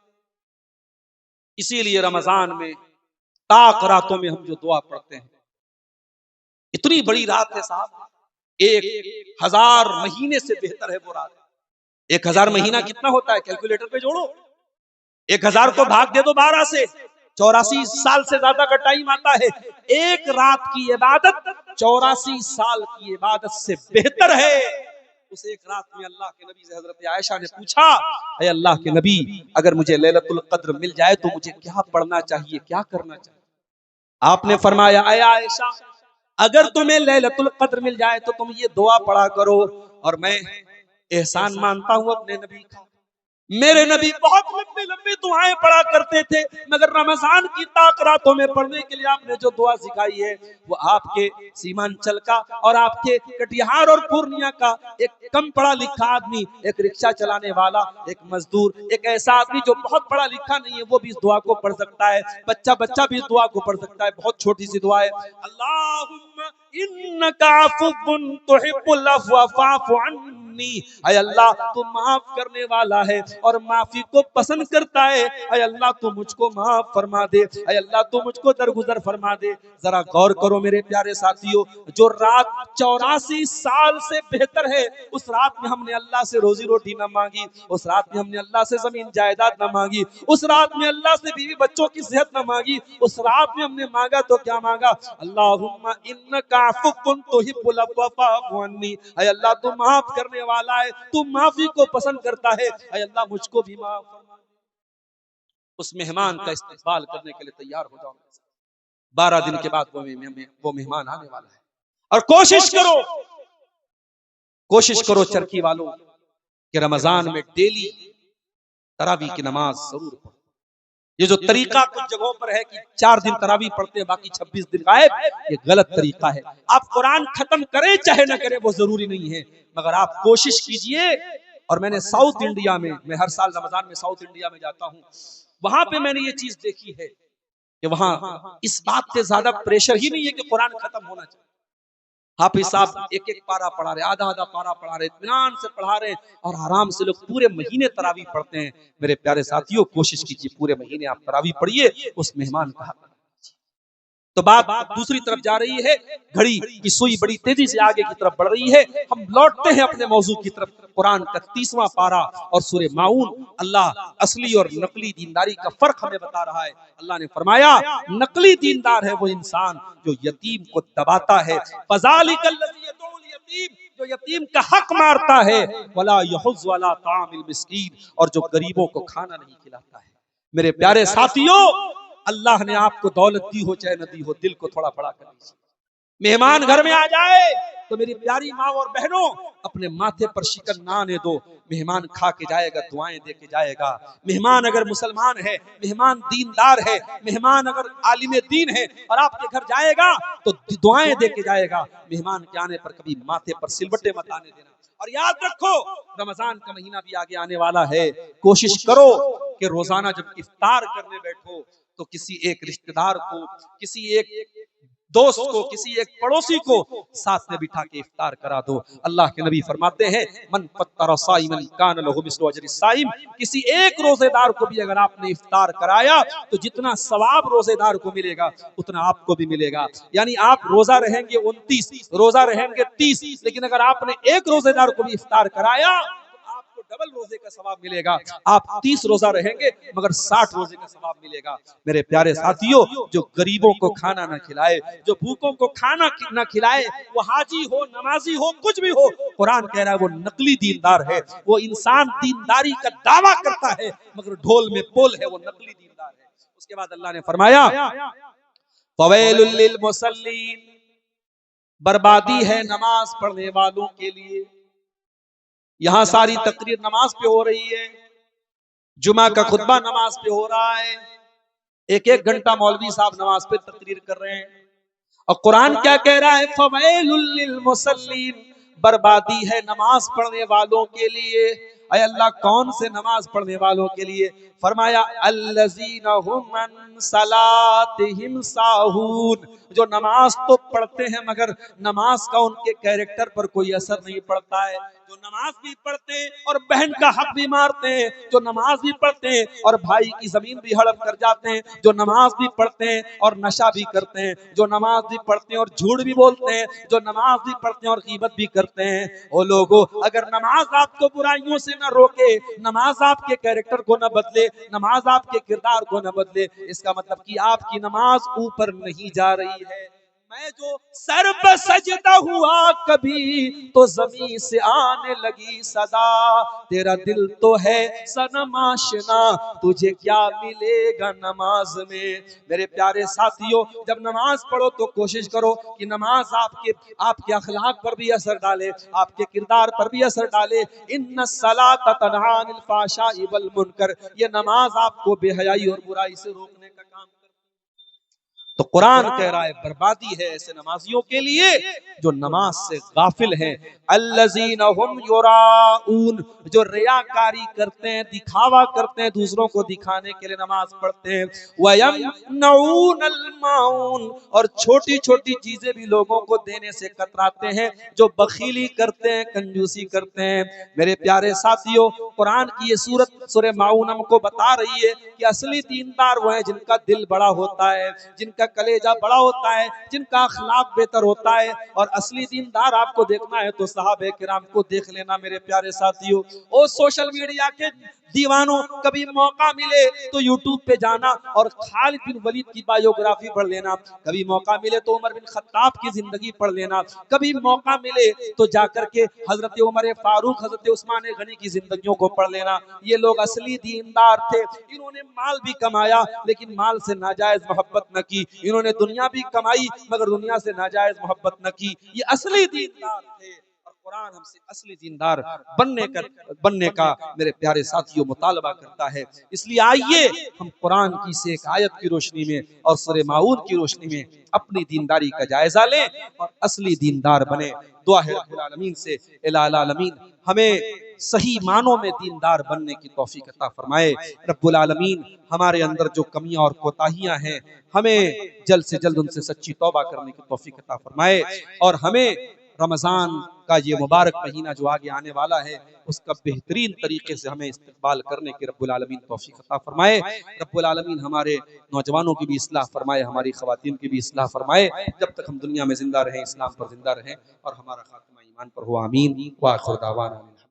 اسی لیے رمضان میں طاق راتوں میں ہم جو دعا پڑھتے ہیں، اتنی بڑی رات ہے صاحب، 1000 مہینے سے بہتر ہے وہ رات۔ 1000 مہینہ کتنا ہوتا ہے؟ کیلکولیٹر پہ جوڑو، 1000 کو بھاگ دے دو 12 سے، 84 سال سے زیادہ کا ٹائم آتا ہے۔ ایک رات کی عبادت 84 سال کی عبادت سے بہتر ہے۔ اس ایک رات میں اللہ کے نبی سے حضرت عائشہ نے پوچھا، اے اللہ کے نبی اگر مجھے لیلۃ القدر مل جائے تو مجھے کیا پڑھنا چاہیے، کیا کرنا چاہیے؟ آپ نے فرمایا، اے عائشہ اگر تمہیں لیلۃ القدر مل جائے تو تم یہ دعا پڑھا کرو، اور میں احسان مانتا ہوں اپنے نبی کا، میرے نبی بہت لمبی لمبی دعائیں پڑھا کرتے تھے، مگر رمضان کی طاق راتوں میں پڑھنے کے لیے آپ نے جو دعا سکھائی ہے وہ آپ کے سیمانچل کا اور آپ کے کٹیہار اور پورنیہ کا ایک کم پڑھا لکھا آدمی، ایک رکشہ چلانے والا، ایک مزدور، ایک ایسا آدمی جو بہت پڑھا لکھا نہیں ہے وہ بھی اس دعا کو پڑھ سکتا ہے، بچہ بھی اس دعا کو پڑھ سکتا ہے۔ بہت چھوٹی سی دعا ہے، اللہم انک عفو تحب العفو فاعف عنی، اے اللہ تو معاف کرنے والا ہے اور معافی کو پسند کرتا ہے، اے اللہ تو مجھ کو معاف فرما دے، اے اللہ تو مجھ کو درگزر فرما دے۔ ذرا غور کرو میرے پیارے ساتھیو، جو رات 84 سال سے بہتر ہے، اس رات میں ہم نے اللہ سے روزی روٹی نہ مانگی، اس رات میں ہم نے اللہ سے زمین جائیداد نہ مانگی، اس رات میں اللہ سے بیوی بچوں کی صحت نہ مانگی، اس رات میں ہم نے مانگا تو کیا مانگا؟ اللہم انک عفو تحب العفو فاعف عنی، اے اللہ تو معاف کرنے والا ہے، تو معافی کو پسند کرتا ہے، اے اللہ مجھ کو بھی معاف فرما۔ اس مہمان کا استقبال کرنے کے لیے تیار ہو جاؤ، 12 دن کے بعد وہ مہمان آنے والا ہے، اور کوشش کرو چرکی والوں کہ رمضان میں ڈیلی تراویح کی نماز ضرور پڑھو۔ یہ جو طریقہ کچھ جگہوں پر ہے کہ 4 دن تراویح پڑھتے ہیں باقی 26 دن غائب، یہ غلط طریقہ ہے۔ آپ قرآن ختم کریں چاہے نہ کریں وہ ضروری نہیں ہے، مگر آپ کوشش کیجئے۔ اور میں نے ساؤتھ انڈیا میں ہر سال رمضان میں ساؤتھ انڈیا میں جاتا ہوں، وہاں پہ میں نے یہ چیز دیکھی ہے کہ وہاں اس بات پہ زیادہ پریشر ہی نہیں ہے کہ قرآن ختم ہونا چاہیے۔ حافظ صاحب ایک ایک پارا پڑھا رہے، آدھا پارا پڑھا رہے، اطمینان سے پڑھا رہے، اور آرام سے لوگ پورے مہینے تراویح پڑھتے ہیں۔ میرے پیارے ساتھیوں کوشش کیجیے پورے مہینے آپ تراویح پڑھیے، اس مہمان کا حق۔ تو بات دوسری طرف جا رہی ہے، گھڑی کی سوئی بڑی تیزی سے آگے کی طرف بڑھ رہی ہے، ہم لوٹتے ہیں اپنے موضوع کی طرف۔ قرآن کا 30واں پارا اور سورہ ماؤن اللہ اصلی اور نقلی دینداری کا فرق ہمیں بتا رہا ہے۔ اللہ نے فرمایا نقلی دیندار ہے وہ انسان جو یتیم کو دباتا ہے، فذالک الذی یدعو الیتیم، جو یتیم کا حق مارتا ہے، ولا یحض ولا طعام المسکین، اور جو غریبوں کو کھانا نہیں کھلاتا ہے۔ میرے پیارے ساتھیوں، اللہ نے آپ کو دولت دی ہو چاہے نہ دی ہو، دل کو تھوڑا بڑا کر لیجیے۔ مہمان گھر میں آ جائے تو میری پیاری ماں اور بہنوں، اپنے ماتھے پر شکن نہ آنے دو۔ مہمان کھا کے جائے گا، دعائیں دے کے جائے گا۔ مہمان اگر مسلمان ہے، مہمان دیندار ہے، مہمان اگر عالم دین ہے اور آپ کے گھر جائے گا تو دعائیں دے کے جائے گا۔ مہمان کے آنے پر کبھی ماتھے پر سلوٹے مت آنے دینا۔ اور یاد رکھو، رمضان کا مہینہ بھی آگے آنے والا ہے۔ کوشش کرو کہ روزانہ جب افطار کرنے بیٹھو تو کسی ایک رشتہ دار کو، کسی ایک دوست کو، کسی ایک پڑوسی کو ساتھ میں بٹھا کے افطار کرا دو۔ اللہ کے نبی فرماتے ہیں، من فطر صائما کان لہ مثل اجر الصائم، کسی ایک روزے دار کو بھی اگر آپ نے افطار کرایا تو جتنا ثواب روزے دار کو ملے گا اتنا آپ کو بھی ملے گا۔ یعنی آپ روزہ رہیں گے 29، روزہ رہیں گے 30، لیکن اگر آپ نے ایک روزے دار کو بھی افطار کرایا تو آپ کو ڈبل روزے کا ثواب ملے گا۔ آپ 30 روزہ رہیں گے مگر 60 روزے کا ثواب ملے گا۔ میرے پیارے ساتھیوں، جو غریبوں کو کھانا نہ کھلائے، جو بھوکوں کو کھانا نہ کھلائے، وہ حاجی ہو، نمازی ہو، کچھ بھی ہو، قرآن کہہ رہا ہے وہ نقلی دیندار ہے۔ وہ انسان دینداری کا دعویٰ کرتا ہے مگر ڈھول میں پول ہے، وہ نقلی دیندار ہے۔ اس کے بعد اللہ نے فرمایا، فویل للمصلین، بربادی ہے نماز پڑھنے والوں کے لیے۔ یہاں ساری تقریر نماز پہ ہو رہی ہے، جمعہ کا خطبہ نماز پہ ہو رہا ہے، ایک ایک گھنٹہ مولوی صاحب نماز پہ تقریر کر رہے ہیں، اور قرآن کیا کہہ رہا ہے، فویل للمصلین، بربادی ہے نماز پڑھنے والوں کے لیے۔ اے اللہ، کون سے نماز پڑھنے والوں کے لیے؟ فرمایا الذین هم عن صلاتهم ساہون، جو نماز تو پڑھتے ہیں مگر نماز کا ان کے کیریکٹر پر کوئی اثر نہیں پڑتا ہے، جو نماز بھی پڑھتے ہیں اور بہن کا حق بھی مارتے ہیں، جو نماز بھی پڑھتے ہیں اور بھائی کی زمین بھی ہڑپ کر جاتے ہیں، جو نماز بھی پڑھتے ہیں اور نشہ بھی کرتے ہیں، جو نماز بھی پڑھتے ہیں اور جھوٹ بھی بولتے ہیں، جو نماز بھی پڑھتے ہیں اور غیبت بھی کرتے ہیں۔ او لوگو، اگر نماز آپ کو برائیوں سے نہ روکے، نماز آپ کے کیریکٹر کو نہ بدلے، نماز آپ کے کردار کو نہ بدلے، اس کا مطلب کہ آپ کی نماز اوپر نہیں جا رہی ہے۔ میں جو سر پہ سجدہ ہوا کبھی تو زمین سے آنے لگی صدا، تیرا دل تو ہے صنم آشنا، تجھے کیا ملے گا نماز میں۔ میرے پیارے ساتھیوں، جب نماز پڑھو تو کوشش کرو کہ نماز آپ کے اخلاق پر بھی اثر ڈالے، آپ کے کردار پر بھی اثر ڈالے۔ ان الصلاۃ تنہی عن الفحشاء والمنکر، یہ نماز آپ کو بے حیائی اور برائی سے روکنے کا کام کرتی ہے۔ تو قرآن کہہ رہا ہے بربادی ہے ایسے نمازیوں کے لیے جو نماز سے غافل ہیں۔ الذین هم یراؤون، جو ریاکاری کرتے ہیں، دکھاوا کرتے ہیں، دوسروں کو دکھانے کے لیے نماز پڑھتے ہیں۔ وَيَمْنَعُونَ الْمَاعُونَ، اور چھوٹی چھوٹی چیزیں بھی لوگوں کو دینے سے کتراتے ہیں، جو بخیلی کرتے ہیں، کنجوسی کرتے ہیں۔ میرے پیارے ساتھیوں، قرآن کی یہ سورت سورہ ماعون ہم کو بتا رہی ہے کہ اصلی دیندار وہ ہیں جن کا دل بڑا ہوتا ہے، جن کا کلیجہ بڑا ہوتا ہے، جن کا اخلاق بہتر ہوتا ہے۔ اور اصلی دیندار آپ کو دیکھنا ہے تو صحابہ کرام کو دیکھ لینا میرے پیارے ساتھیوں۔ اور سوشل میڈیا کے دیوانوں، کبھی موقع ملے تو یوٹیوب پہ جانا اور خالد بن ولید کی بایوگرافی پڑھ لینا، کبھی موقع ملے تو عمر بن خطاب کی زندگی پڑھ لینا، کبھی موقع ملے تو جا کر کے حضرت عمر فاروق، حضرت عثمان غنی کی زندگیوں کو پڑھ لینا۔ یہ لوگ اصلی دیندار تھے۔ انہوں نے مال بھی کمایا لیکن مال سے ناجائز محبت نہ کی، انہوں نے دنیا بھی کمائی مگر دنیا سے ناجائز محبت نہ کی۔ یہ اصلی دیندار تھے، اور قرآن ہم سے اصلی دیندار بننے کا میرے پیارے ساتھیوں مطالبہ کرتا ہے۔ اس لیے آئیے ہم قرآن کی سے ایک آیت کی روشنی میں اور سورہ ماعون کی روشنی میں اپنی دینداری کا جائزہ لیں اور اصلی دیندار بنیں۔ دعا ہے رب العالمین سے، الہ العالمین ہمیں صحیح معنوں میں دیندار بننے کی توفیق عطا فرمائے۔ رب العالمین ہمارے اندر جو کمیاں اور کوتاہیاں ہیں ہمیں جلد سے جلد ان سے سچی توبہ کرنے کی توفیق عطا فرمائے، اور ہمیں رمضان کا یہ مبارک مہینہ جو آگے آنے والا ہے اس کا بہترین طریقے سے ہمیں استقبال کرنے کی رب العالمین توفیق عطا فرمائے۔ رب العالمین ہمارے نوجوانوں کی بھی اصلاح فرمائے، ہماری خواتین کی بھی اصلاح فرمائے، جب تک ہم دنیا میں زندہ رہیں اسلام پر زندہ رہیں اور ہمارا خاتمہ ایمان پر ہو، آمین۔ وآخر دعوانا